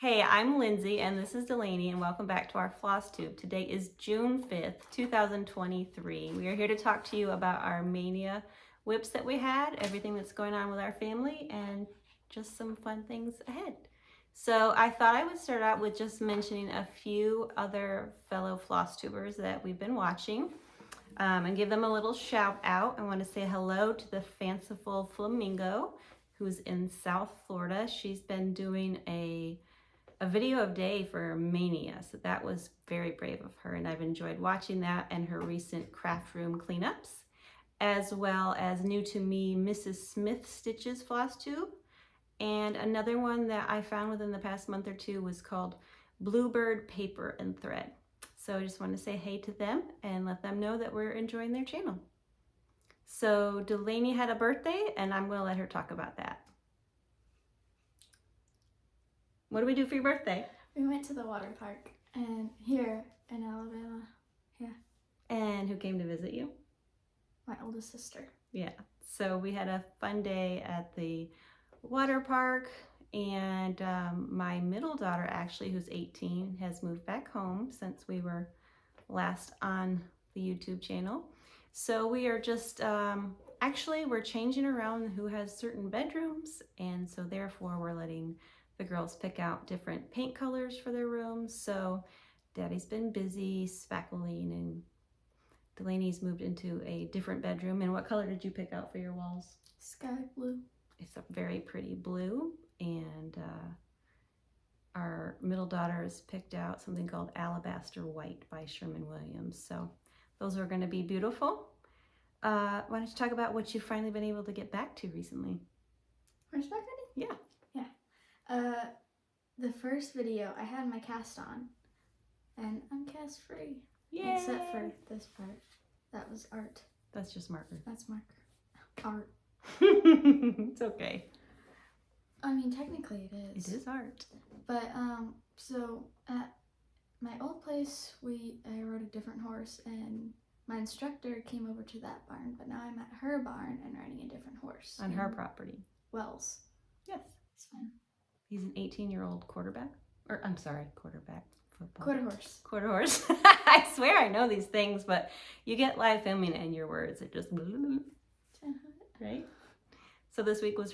Hey, I'm Lindsay and this is Delaney and welcome back to our Flosstube. Today is June 5th, 2023. We are here to talk to you about our Mania whips that we had, everything that's going on with our family, and just some fun things ahead. So I thought I would start out with just mentioning a few other fellow Flosstubers that we've been watching and give them a little shout out. I want to say hello to the Fanciful Flamingo, who's in South Florida. She's been doing a video a day for Mania, so that was very brave of her, and I've enjoyed watching that and her recent craft room cleanups, as well as new to me Mrs. Smith Stitches Flosstube, and another one that I found within the past month or two was called Bluebird Paper and Thread. So I just want to say hey to them and let them know that we're enjoying their channel. So Delaney had a birthday and I'm going to let her talk about that. What did we do for your birthday? We went to the water park and here in Alabama. Yeah. And who came to visit you? My oldest sister. Yeah. So we had a fun day at the water park, and my middle daughter, actually, who's 18, has moved back home since we were last on the YouTube channel. So we are just, actually, we're changing around who has certain bedrooms, and so therefore we're letting the girls pick out different paint colors for their rooms. So Daddy's been busy spackling, and Delaney's moved into a different bedroom. And what color did you pick out for your walls? Sky blue. It's a very pretty blue. And our middle daughter has picked out something called Alabaster White by Sherwin-Williams. So those are going to be beautiful. Why don't you talk about what you've finally been able to get back to recently? Horseback riding? Yeah. The first video I had my cast on, and I'm cast free. Yay! Except for this part. That was art. That's just marker. That's marker. Art. It's okay. I mean, technically it is. It is art. But so at my old place, I rode a different horse, and my instructor came over to that barn. But now I'm at her barn and riding a different horse On her property. Wells. Yes. It's fun. He's an 18-year-old quarterback. Or, I'm sorry, quarterback. Football. Quarter horse. Quarter horse. I swear I know these things, but you get live filming and your words, it just... Right? So this week was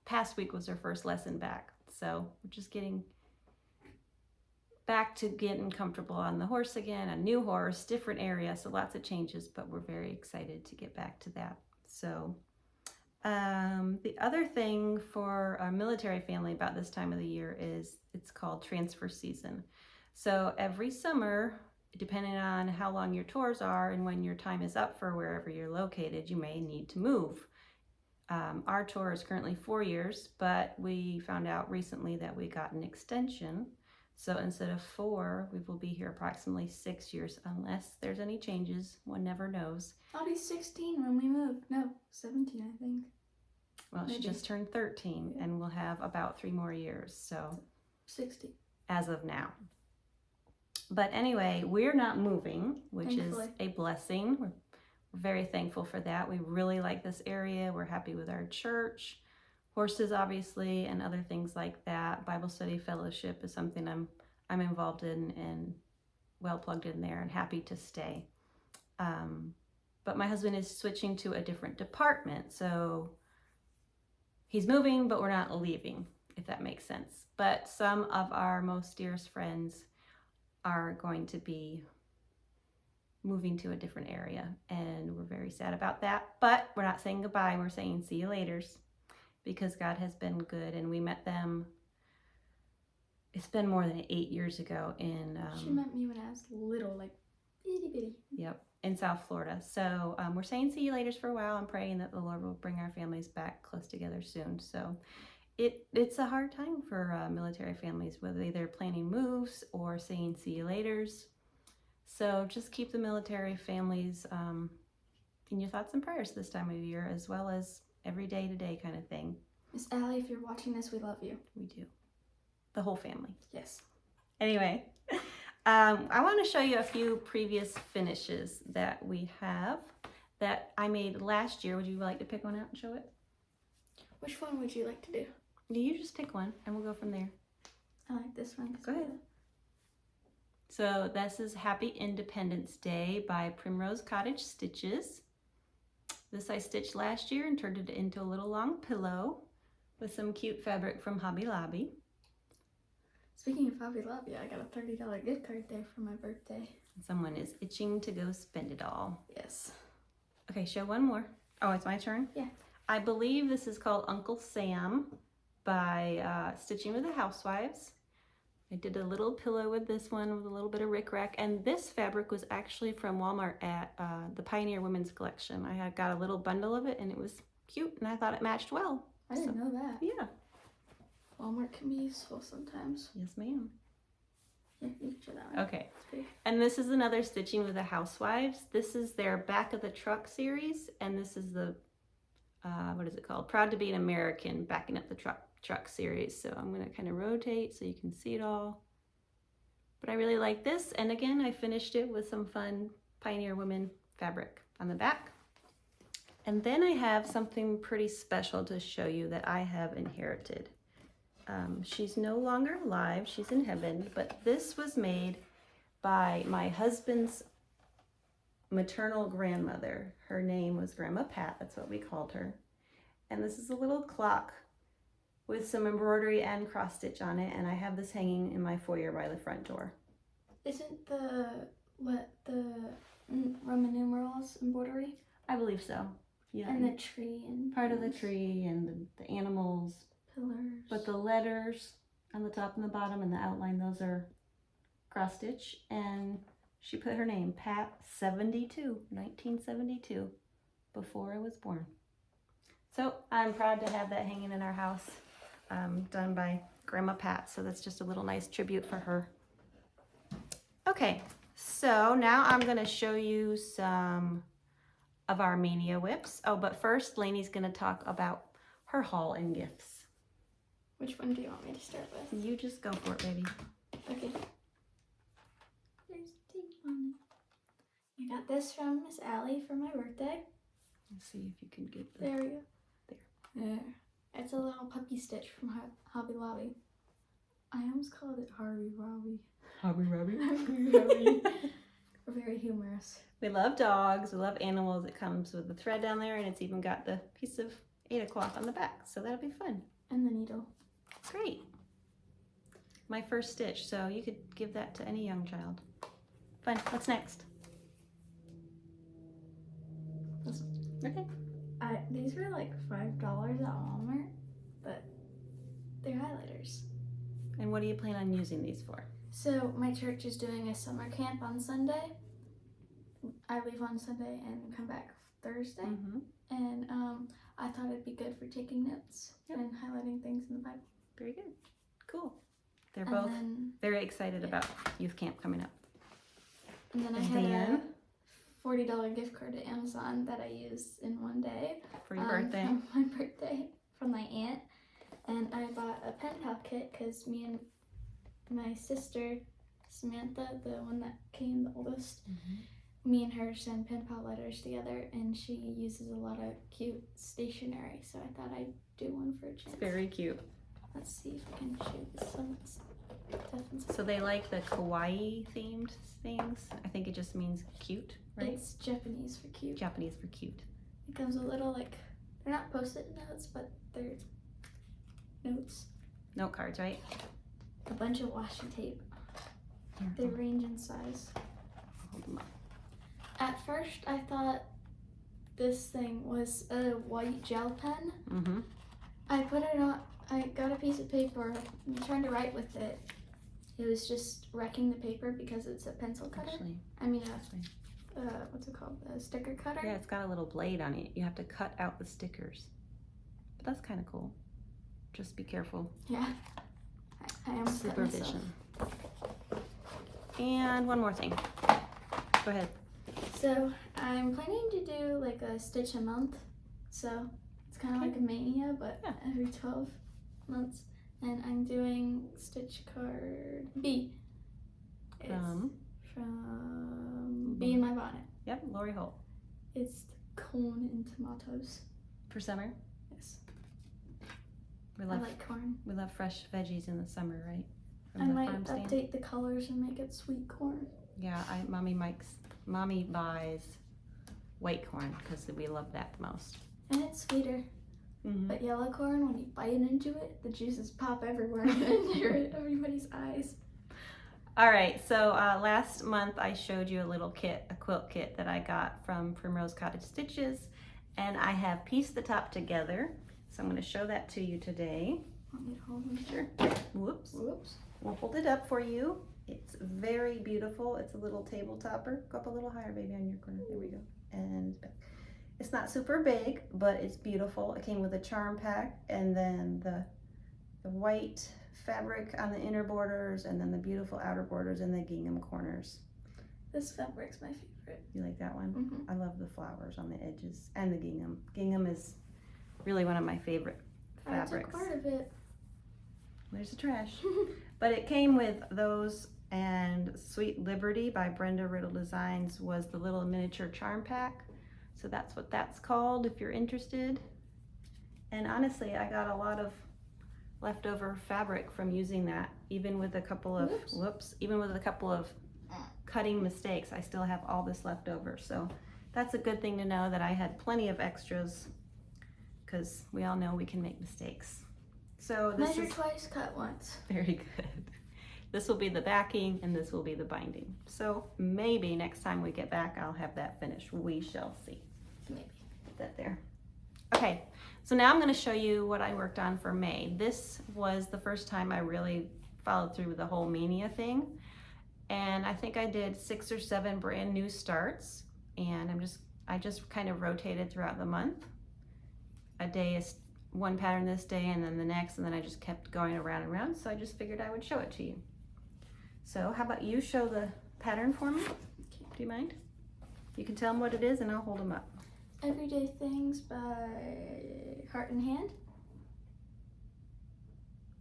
past week was her first lesson back. So we're just getting back to getting comfortable on the horse again, a new horse, different area, so lots of changes, but we're very excited to get back to that. So the other thing for our military family about this time of the year is it's called transfer season. So every summer, depending on how long your tours are and when your time is up for wherever you're located, you may need to move. Our tour is currently 4 years, but we found out recently that we got an extension. So instead of 4, we will be here approximately 6 years, unless there's any changes. One never knows. I'll be 16 when we move. No, 17, I think. Well, Maybe. She just turned 13, and we'll have about 3 more years. So 60. As of now. But anyway, we're not moving, which Thankfully. is a blessing. We're very thankful for that. We really like this area. We're happy with our church, horses obviously, and other things like that. Bible study fellowship is something I'm involved in and well plugged in there and happy to stay. But my husband is switching to a different department, so he's moving, but we're not leaving, if that makes sense. But some of our most dearest friends are going to be moving to a different area, and we're very sad about that. But we're not saying goodbye, we're saying see you laters, because God has been good, and we met them, it's been more than 8 years ago in... She met me when I was little, like itty bitty. Yep, in South Florida. So we're saying see you laters for a while and praying that the Lord will bring our families back close together soon. So it's a hard time for military families, whether they're planning moves or saying see you laters. So just keep the military families in your thoughts and prayers this time of year, as well as every day-to-day kind of thing. Miss Allie, if you're watching this, we love you. We do. The whole family. Yes. Anyway, I want to show you a few previous finishes that we have that I made last year. Would you like to pick one out and show it? Which one would you like to do? You just pick one and we'll go from there. I like this one. Go ahead. So this is Happy Independence Day by Primrose Cottage Stitches. This I stitched last year and turned it into a little long pillow with some cute fabric from Hobby Lobby. Speaking of Hobby Lobby, I got a $30 gift card there for my birthday. Someone is itching to go spend it all. Yes. Okay, show one more. Oh, it's my turn? Yeah. I believe this is called Uncle Sam by Stitching with the Housewives. I did a little pillow with this one with a little bit of rickrack, and this fabric was actually from Walmart at the Pioneer Women's Collection. I had got a little bundle of it and it was cute and I thought it matched well. I didn't know that. Yeah. Walmart can be useful sometimes. Yes, ma'am. Yeah, you can show that one. Okay. And this is another Stitching with the Housewives. This is their Back of the Truck series, and this is the, what is it called? Proud to be an American, Backing Up the Truck series. So I'm gonna kind of rotate so you can see it all. But I really like this, and again, I finished it with some fun Pioneer Women fabric on the back. And then I have something pretty special to show you that I have inherited. She's no longer alive, she's in heaven, but this was made by my husband's maternal grandmother. Her name was Grandma Pat, that's what we called her. And this is a little clock with some embroidery and cross stitch on it, and I have this hanging in my foyer by the front door. Isn't the Roman numerals embroidery? I believe so. Yeah. And the tree and part of the tree and the animals. Pillars. But the letters on the top and the bottom and the outline, those are cross stitch. And she put her name, Pat 72, 1972, before I was born. So I'm proud to have that hanging in our house, done by Grandma Pat. So that's just a little nice tribute for her. Okay, so now I'm gonna show you some of our Mania whips. Oh, but first Lainey's gonna talk about her haul and gifts. Which one do you want me to start with? You just go for it, baby. Okay. There's tape on it. I got this from Miss Allie for my birthday. Let's see if you can get the... There we go. There. It's a little puppy stitch from Hobby Lobby. I almost called it Harvey Robbie. Hobby Robbie. We're very humorous. We love dogs, we love animals. It comes with the thread down there, and it's even got the piece of Ada cloth on the back, so that'll be fun. And the needle. Great. My first stitch, so you could give that to any young child. Fun. What's next? This one. Okay. These were like $5 at Walmart, but they're highlighters. And what do you plan on using these for? So my church is doing a summer camp on Sunday. I leave on Sunday and come back Thursday. Mm-hmm. And I thought it'd be good for taking notes and highlighting things in the Bible. Very good. Cool. They're And both then, very excited about youth camp coming up. and then I had a $40 gift card to Amazon that I used in one day. For your birthday. For my birthday from my aunt. And I bought a pen pal kit because me and my sister, Samantha, the one that came the oldest, me and her send pen pal letters together, and she uses a lot of cute stationery, so I thought I'd do one for a chance. It's very cute. Let's see if I can show this one. So they like the kawaii themed things. I think it just means cute, right? It's Japanese for cute. Japanese for cute. It comes with little, like, they're not post-it notes, but they're notes. Note cards, right? A bunch of washi tape. Here, They range in size. hold them up. At first, I thought this thing was a white gel pen. Mm-hmm. I put it on, I got a piece of paper and trying to write with it. It was just wrecking the paper because it's a pencil cutter. Actually, I mean, actually. what's it called? A sticker cutter? Yeah, it's got a little blade on it. You have to cut out the stickers. But that's kind of cool. Just be careful. Yeah. I almost cut myself. Supervision. And one more thing. Go ahead. So I'm planning to do like a stitch a month. So it's kind of like a Mania, but every 12 months. And I'm doing stitch card B. It's from Bee in My Bonnet. Yep, Lori Holt. It's the corn and tomatoes. For summer? Yes. We I love like corn. fresh veggies in the summer, right? from I the might farm stand. update the colors and make it sweet corn. Yeah, Mommy buys white corn because we love that the most. And it's sweeter. Mm-hmm. But yellow corn, when you bite into it, the juices pop everywhere in everybody's eyes. All right, so last month I showed you a little kit, a quilt kit that I got from Primrose Cottage Stitches, and I have pieced the top together. So I'm going to show that to you today. Want me to hold them? Sure. Whoops. Whoops. We'll hold it up for you. It's very beautiful. It's a little table topper. Go up a little higher, baby, on your corner. There we go. And it's not super big, but it's beautiful. It came with a charm pack, and then the white fabric on the inner borders, and then the beautiful outer borders and the gingham corners. This fabric's my favorite. You like that one? Mm-hmm. I love the flowers on the edges and the gingham. Gingham is really one of my favorite fabrics. I took part of it. There's the trash. But it came with those, and Sweet Liberty by Brenda Riddle Designs was the little miniature charm pack. So that's what that's called if you're interested. And honestly, I got a lot of leftover fabric from using that, even with a couple of cutting mistakes. I still have all this left over, so that's a good thing to know, that I had plenty of extras, because we all know we can make mistakes. So this Measure is twice, cut once. very good. This will be the backing and this will be the binding. So maybe next time we get back I'll have that finished. We shall see. Maybe. Put that there. Okay, so now I'm going to show you what I worked on for May. This was the first time I really followed through with the whole Mania thing. And I think I did 6 or 7 brand new starts. And I just kind of rotated throughout the month. A day is one pattern this day and then the next, and then I just kept going around and around. So I just figured I would show it to you. So how about you show the pattern for me? Do you mind? You can tell them what it is and I'll hold them up. Everyday Things by Heart and Hand.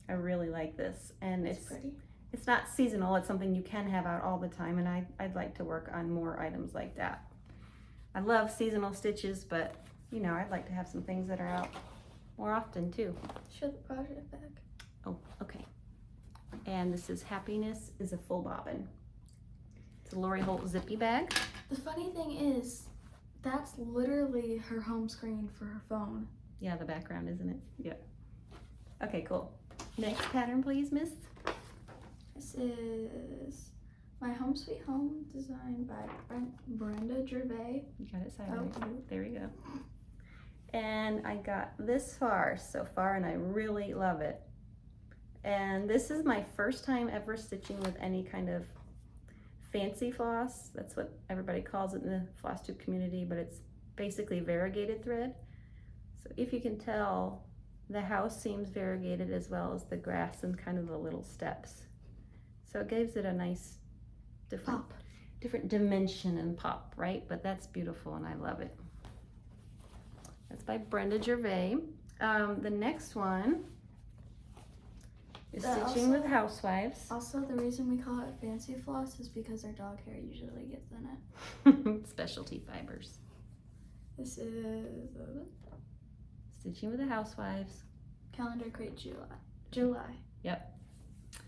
I really like this, and It's pretty. It's not seasonal. It's something you can have out all the time, and I'd like to work on more items like that. I love seasonal stitches, but you know, I'd like to have some things that are out more often too. Show the project back. Oh, okay. And this is Happiness is a Full Bobbin. It's a Lori Holt zippy bag. The funny thing is, that's literally her home screen for her phone. Yeah, the background, isn't it? Yeah. Okay, cool. Next pattern, please, miss. This is My Home Sweet Home, designed by Brenda Gervais. You got it sideways. Oh. There we go. And I got this far so far, and I really love it. And this is my first time ever stitching with any kind of fancy floss. That's what everybody calls it in the Flosstube community, but it's basically variegated thread. So if you can tell, the house seems variegated as well as the grass and kind of the little steps. So it gives it a nice different dimension and pop, right? But that's beautiful and I love it. That's by Brenda Gervais. The next one is Stitching with Housewives. Also, the reason we call it fancy floss is because our dog hair usually gets in it. Specialty fibers. This is Stitching with the Housewives. Calendar Crate July. Yep.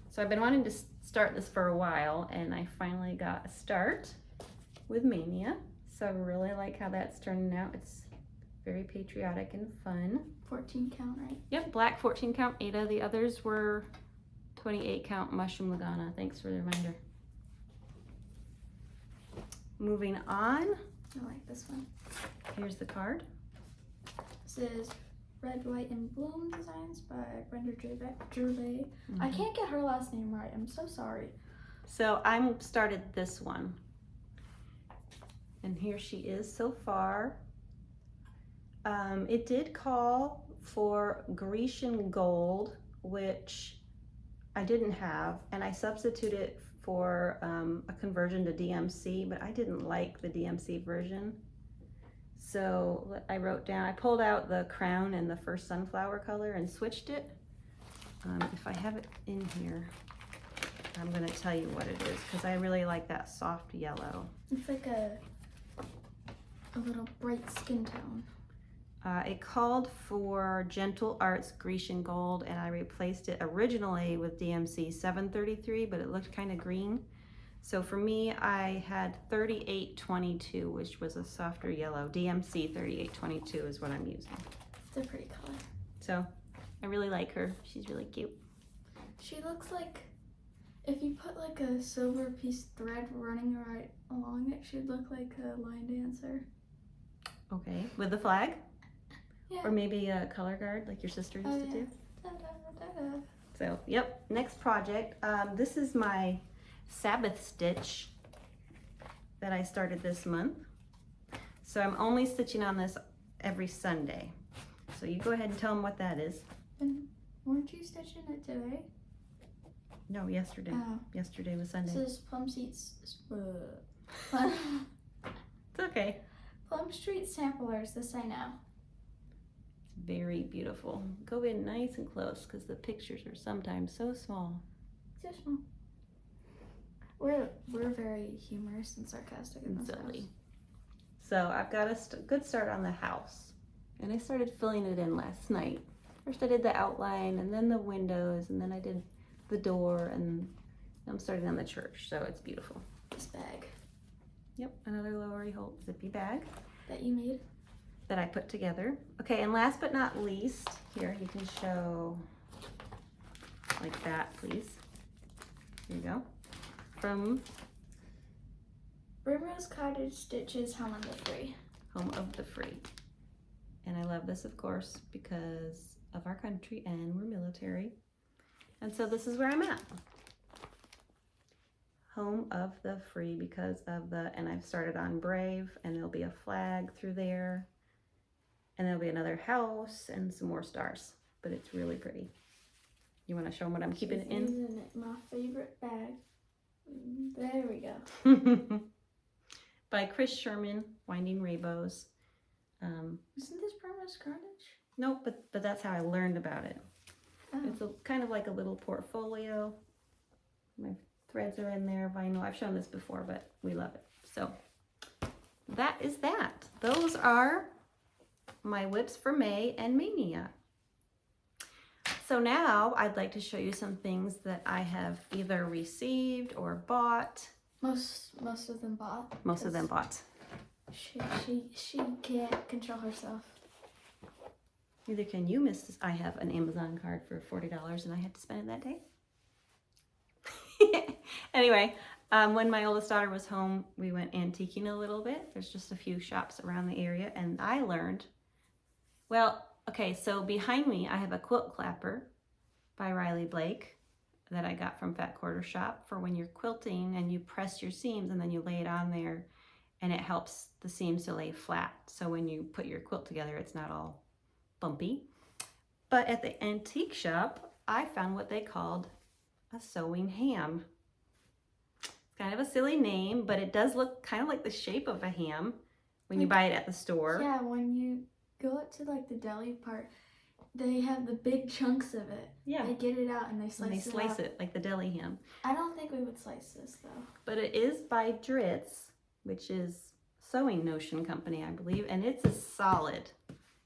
So I've been wanting to start this for a while, and I finally got a start with Mania. So I really like how that's turning out. It's very patriotic and fun. 14 count, right? Yep, black 14 count Ada. The others were 28 count Mushroom Lagana. Thanks for the reminder. Moving on. I like this one. Here's the card. This is Red, White, and Bloom Designs by Brenda Gervais. I can't get her last name right. I'm so sorry. So I started this one. And here she is so far. It did call for Grecian gold, which I didn't have, and I substituted for a conversion to DMC, but I didn't like the DMC version. So I pulled out the crown and the first sunflower color and switched it. If I have it in here, I'm gonna tell you what it is, because I really like that soft yellow. It's like a little bright skin tone. It called for Gentle Arts Grecian Gold, and I replaced it originally with DMC 733, but it looked kind of green. So for me, I had 3822, which was a softer yellow. DMC 3822 is what I'm using. It's a pretty color. So I really like her. She's really cute. She looks like, if you put like a silver piece thread running right along it, she'd look like a line dancer. Okay, with the flag? Yeah. Or maybe a color guard like your sister used to do. Da, da, da, da. So, yep, next project. This is my Sabbath stitch that I started this month. So I'm only stitching on this every Sunday. So you go ahead and tell them what that is. And weren't you stitching it today? No, yesterday. Oh. Yesterday was Sunday. This is Plum Seats. It's okay. Plum Street Samplers, this I know. Very beautiful. Go in nice and close because the pictures are sometimes so small. So small. We're very humorous and sarcastic in this Silly. house. So I've got a good start on the house. And I started filling it in last night. First I did the outline and then the windows and then I did the door and I'm starting on the church. So it's beautiful. This bag Yep, another Lowry Holt zippy bag that you made. that I put together. Okay, and last but not least, here you can show like that, please. Here you go. From Primrose Cottage Stitches Home of the Free. Home of the Free. And I love this, of course, because of our country and we're military. And so this is where I'm at. Home of the Free because of the, and I've started on Brave and there'll be a flag through there. And there'll be another house and some more stars, but it's really pretty. You want to show them what I'm keeping it in? Using it, my favorite bag. There we go. By Chris Sherman, Winding Rainbows. Isn't this Primrose Cottage? Nope, but that's how I learned about it. Oh. It's kind of like a little portfolio. My threads are in there, vinyl. I've shown this before, but we love it. So that is that. Those are my whips for May and Mania. So now I'd like to show you some things that I have either received or bought. Most of them bought. Most of them bought. She can't control herself. Neither can you, Mrs. I have an Amazon card for $40 and I had to spend it that day. Anyway, when my oldest daughter was home, we went antiquing a little bit. There's just a few shops around the area and I learned, well, okay, so behind me I have a quilt clapper by Riley Blake that I got from Fat Quarter Shop for when you're quilting and you press your seams and then you lay it on there and it helps the seams to lay flat. So when you put your quilt together, it's not all bumpy. But at the antique shop, I found what they called a sewing ham. It's kind of a silly name, but it does look kind of like the shape of a ham when you buy it at the store. Yeah, when you go up to like the deli part, they have the big chunks of it. Yeah. They get it out and they slice it. And they slice it like the deli ham. I don't think we would slice this though. But it is by Dritz, which is Sewing Notion Company, I believe, and it's a solid.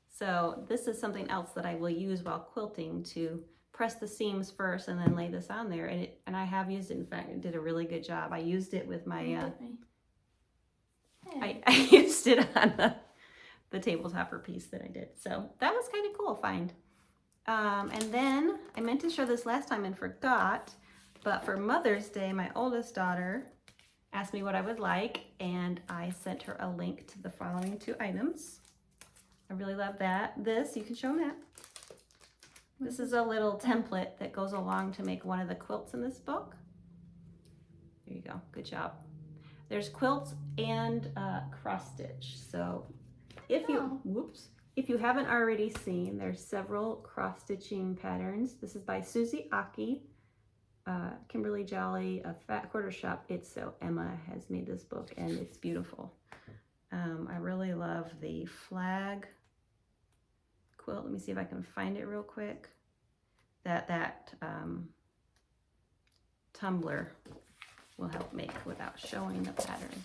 So this is something else that I will use while quilting to press the seams first and then lay this on there. And I have used it. In fact, it did a really good job. I used it with my, I used it on the table topper piece that I did. So that was kind of cool find. And then I meant to show this last time and forgot, but for Mother's Day, my oldest daughter asked me what I would like, and I sent her a link to the following 2 items. I really love that. This, you can show them that. This is a little template that goes along to make one of the quilts in this book. There you go, good job. There's quilts and cross stitch. So if you haven't already seen, there's several cross stitching patterns. This is by Susie Aki, Kimberly Jolly, a Fat Quarter Shop. It's So Emma has made this book and it's beautiful. I really love the flag quilt. Let me see if I can find it real quick. That tumbler will help make without showing the pattern.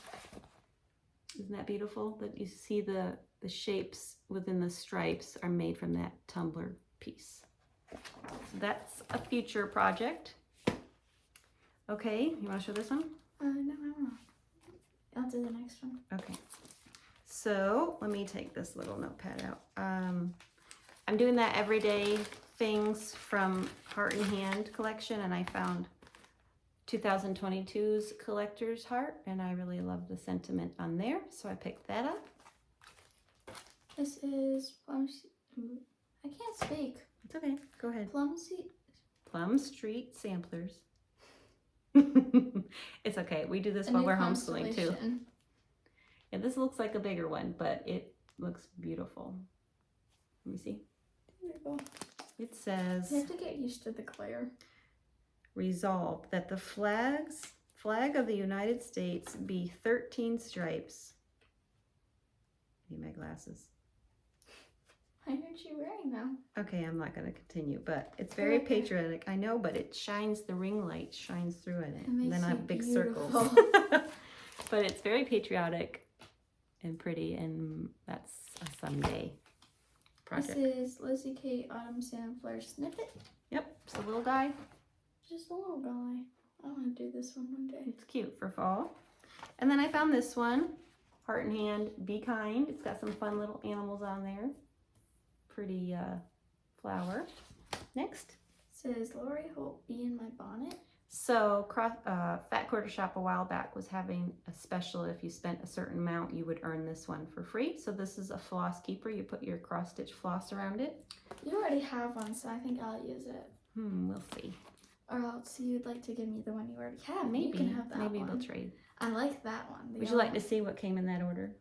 Isn't that beautiful? That you see the shapes within the stripes are made from that tumbler piece. So that's a future project. Okay, you want to show this one? No. I'll do the next one. Okay. So let me take this little notepad out. I'm doing that everyday things from Heart and Hand collection, and I found 2022's Collector's Heart, and I really love the sentiment on there, so I picked that up. This is Plum. I can't speak. It's okay. Go ahead. Plum Street Samplers. It's okay. We do this while we're homeschooling too. And this looks like a bigger one, but it looks beautiful. Let me see. Beautiful. It says, you have to get used to the glare. Resolved that the flag of the United States be 13 stripes. Need my glasses. Why aren't you wearing them? Okay, I'm not going to continue, but it's very patriotic. I know, but it shines, the ring light shines through in it. And then I have big circles. But it's very patriotic and pretty, and that's a someday project. This is Lizzie Kate Autumn Sampler Snippet. Yep, it's a little die. Just a little guy. I want to do this one day. It's cute for fall. And then I found this one, Heart and Hand, Be Kind. It's got some fun little animals on there. Pretty flower. Next. It says Lori Holt Be in My Bonnet. So Fat Quarter Shop a while back was having a special. If you spent a certain amount, you would earn this one for free. So this is a floss keeper. You put your cross stitch floss around it. You already have one, so I think I'll use it. We'll see. Or else you'd like to give me the one you already have. Maybe. You can have that Maybe one. we'll trade. I like that one. Would you like to see what came in that order?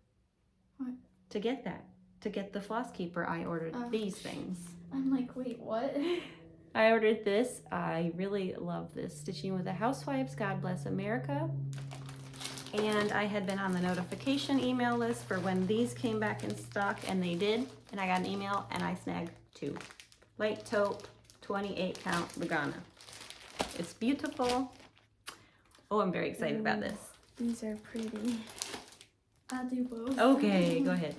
What? To get that. To get the floss keeper, I ordered these things. I'm like, wait, what? I ordered this. I really love this. Stitching with the Housewives, God Bless America. And I had been on the notification email list for when these came back in stock, and they did. And I got an email, and I snagged 2. Light taupe, 28 count Lugana. It's beautiful. Oh, I'm very excited about this. These are pretty. I'll do both. Okay, go ahead.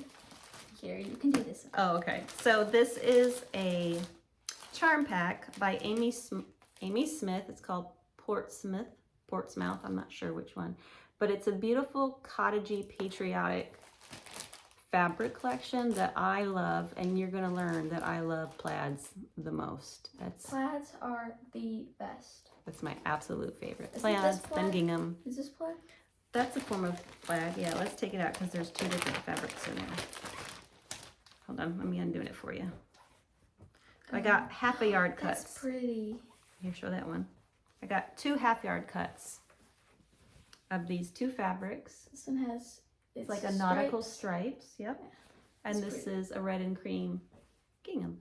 Here, you can do this one. Oh, okay. So this is a charm pack by Amy Smith. It's called Portsmouth. I'm not sure which one. But it's a beautiful cottagey patriotic fabric collection that I love, and you're going to learn that I love plaids the most. Plaids are the best. That's my absolute favorite. Isn't Plaids, this then plaid? gingham. Is this plaid? That's a form of plaid. Yeah, let's take it out because there's 2 different fabrics in there. Hold on, let me undo it for you. I got half a yard cuts. That's pretty. Here, show that one. I got 2 half-yard cuts of these 2 fabrics. This one has It's like a nautical stripes, yep. And this is a red and cream gingham.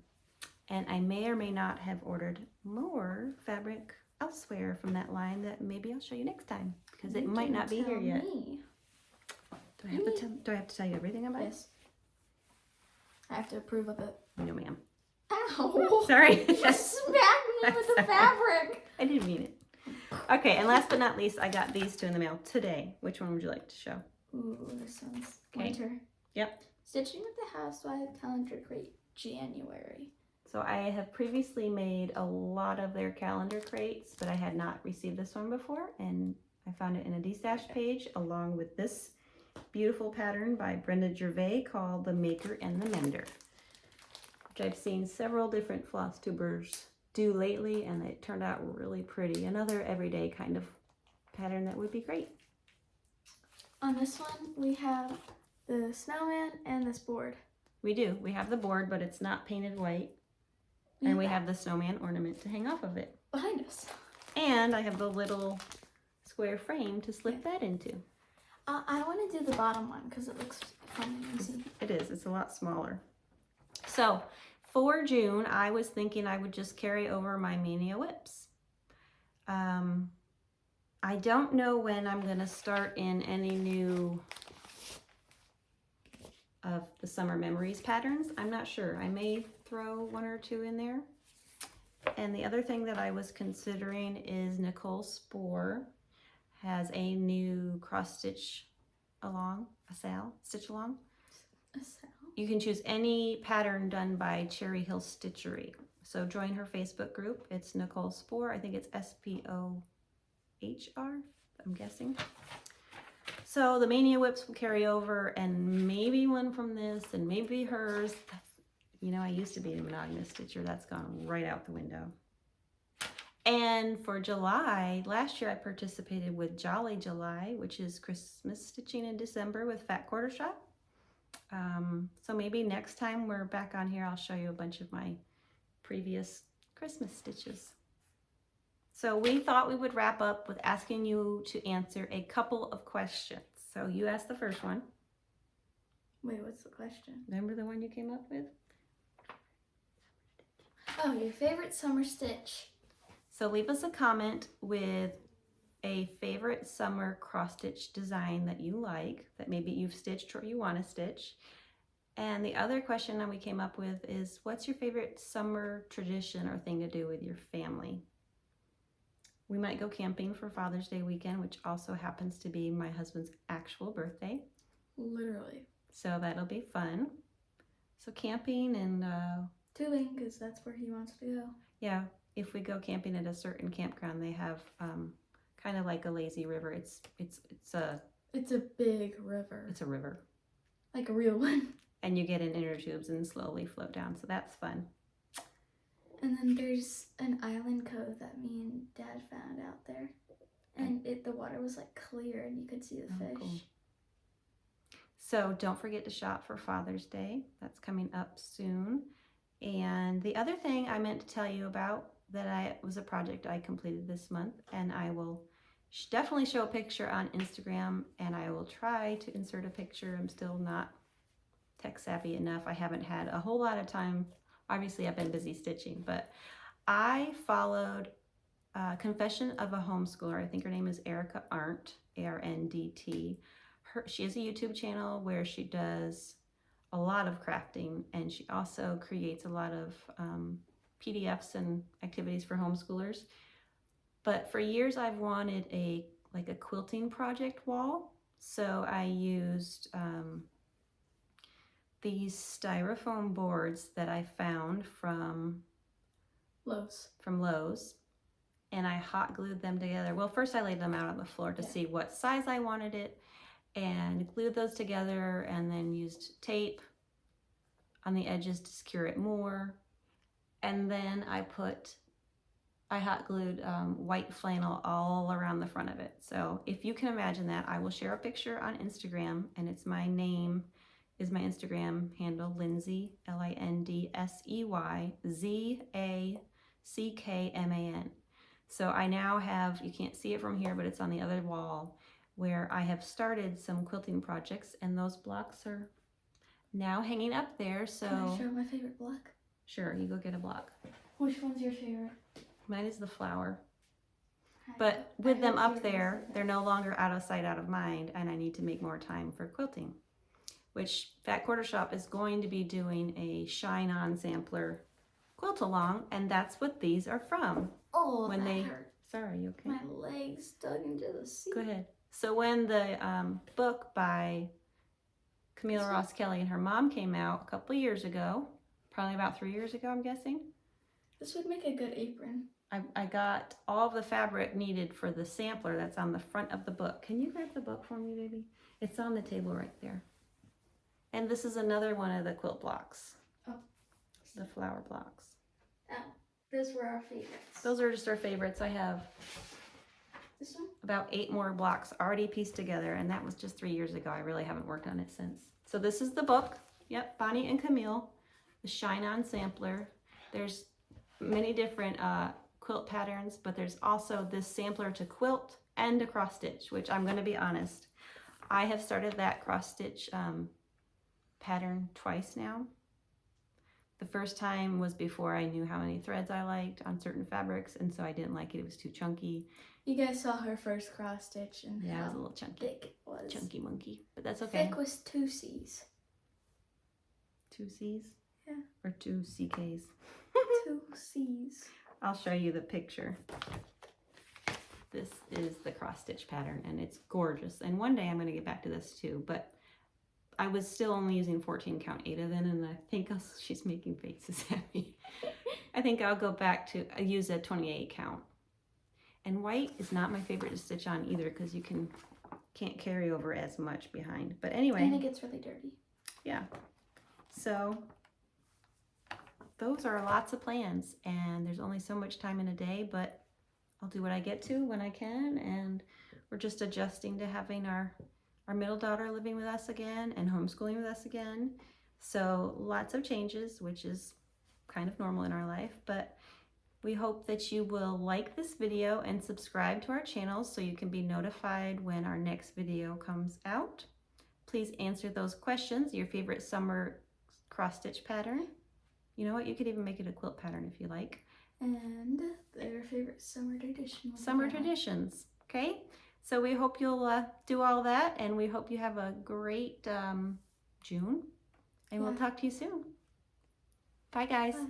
And I may or may not have ordered more fabric elsewhere from that line that maybe I'll show you next time because it might not be here yet. Do I have to tell you everything about it? Yes. I have to approve of it. No, ma'am. Ow! Sorry. You smacked me with the fabric. I didn't mean it. Okay, and last but not least, I got these 2 in the mail today. Which one would you like to show? Ooh, this one's Okay. winter. Yep. Stitching with the Housewife Calendar Crate, January. So I have previously made a lot of their calendar crates, but I had not received this one before, and I found it in a D-stash page along with this beautiful pattern by Brenda Gervais called The Maker and the Mender, which I've seen several different floss tubers do lately, and it turned out really pretty. Another everyday kind of pattern that would be great. On this one, we have the snowman and this board. We do. We have the board, but it's not painted white. And we have the snowman ornament to hang off of it. Behind us. And I have the little square frame to slip that into. I want to do the bottom one because it looks fun and easy. It is. It's a lot smaller. So for June, I was thinking I would just carry over my Mania whips. I don't know when I'm going to start in any new of the Summer Memories patterns. I'm not sure. I may throw 1 or 2 in there. And the other thing that I was considering is Nicole Spohr has a new cross stitch along, stitch along. A cell. You can choose any pattern done by Cherry Hill Stitchery. So join her Facebook group. It's Nicole Spohr. I think it's Spohr, I'm guessing. So the Mania whips will carry over, and maybe one from this, and maybe hers. You know, I used to be a monogamous stitcher. That's gone right out the window. And for July, last year I participated with Jolly July, which is Christmas stitching in December with Fat Quarter Shop. So maybe next time we're back on here, I'll show you a bunch of my previous Christmas stitches. So we thought we would wrap up with asking you to answer a couple of questions. So you asked the first one. Wait, what's the question? Remember the one you came up with? Oh, your favorite summer stitch. So leave us a comment with a favorite summer cross stitch design that you like, that maybe you've stitched or you want to stitch. And the other question that we came up with is, what's your favorite summer tradition or thing to do with your family? We might go camping for Father's Day weekend, which also happens to be my husband's actual birthday. Literally. So that'll be fun. So camping and Tubing, because that's where he wants to go. yeah, if we go camping at a certain campground, they have kind of like a lazy river. It's a big river. It's a river. Like a real one. And you get in inner tubes and slowly float down. So that's fun. And then there's an island cove that me and Dad found out there. And the water was like clear and you could see the fish. Cool. So don't forget to shop for Father's Day. That's coming up soon. And the other thing I meant to tell you about that was a project I completed this month, and I will definitely show a picture on Instagram, and I will try to insert a picture. I'm still not tech savvy enough. I haven't had a whole lot of time. Obviously, I've been busy stitching, but I followed Confession of a Homeschooler. I think her name is Erica Arndt, A-R-N-D-T. She has a YouTube channel where she does a lot of crafting, and she also creates a lot of PDFs and activities for homeschoolers. But for years I've wanted a quilting project wall, so I used these styrofoam boards that I found from Lowe's, and I hot glued them together. Well, first I laid them out on the floor to see what size I wanted it, and glued those together, and then used tape on the edges to secure it more. And then I hot glued white flannel all around the front of it. So if you can imagine that, I will share a picture on Instagram, and it's my name is my Instagram handle, Lindsey, LINDSEY, ZACKMAN. So I now have, you can't see it from here, but it's on the other wall, where I have started some quilting projects, and those blocks are now hanging up there. So can I show my favorite block? Sure, you go get a block. Which one's your favorite? Mine is the flower. But with them up there, they're no longer out of sight, out of mind, and I need to make more time for quilting, which Fat Quarter Shop is going to be doing a Shine On sampler quilt along, and that's what these are from. Oh, that hurt. Sorry, you okay? My legs dug into the seat. Go ahead. So when the book by Camille Ross Kelly and her mom came out a couple years ago, probably about 3 years ago, I'm guessing. This would make a good apron. I got all of the fabric needed for the sampler that's on the front of the book. Can you grab the book for me, baby? It's on the table right there. And this is another one of the quilt blocks. Oh. The flower blocks. Oh, those were our favorites. Those are just our favorites. I have this one? About 8 more blocks already pieced together, and that was just 3 years ago. I really haven't worked on it since. So this is the book. Yep, Bonnie and Camille, the Shine On sampler. There's many different quilt patterns, but there's also this sampler to quilt and a cross stitch, which I'm going to be honest, I have started that cross stitch pattern twice now. The first time was before I knew how many threads I liked on certain fabrics, and so I didn't like it. It was too chunky. You guys saw her first cross stitch, and yeah, it how was a little chunky. thick it was. Chunky monkey, but that's okay. Thick was 2 C's. 2 C's? Yeah. Or 2 CKs? 2 C's. I'll show you the picture. This is the cross stitch pattern and it's gorgeous. And one day I'm going to get back to this too, but I was still only using 14 count Aida then, and I think she's making faces at me. I think I'll go back to use a 28 count. And white is not my favorite to stitch on either because you can't carry over as much behind. But anyway. And it gets really dirty. Yeah. So those are lots of plans, and there's only so much time in a day, but I'll do what I get to when I can, and we're just adjusting to having our middle daughter living with us again and homeschooling with us again. So lots of changes, which is kind of normal in our life, but we hope that you will like this video and subscribe to our channel so you can be notified when our next video comes out. Please answer those questions, your favorite summer cross stitch pattern. You know what, you could even make it a quilt pattern if you like. And their favorite summer tradition. Summer traditions, okay? So we hope you'll do all that, and we hope you have a great June, and we'll talk to you soon. Bye, guys. Bye.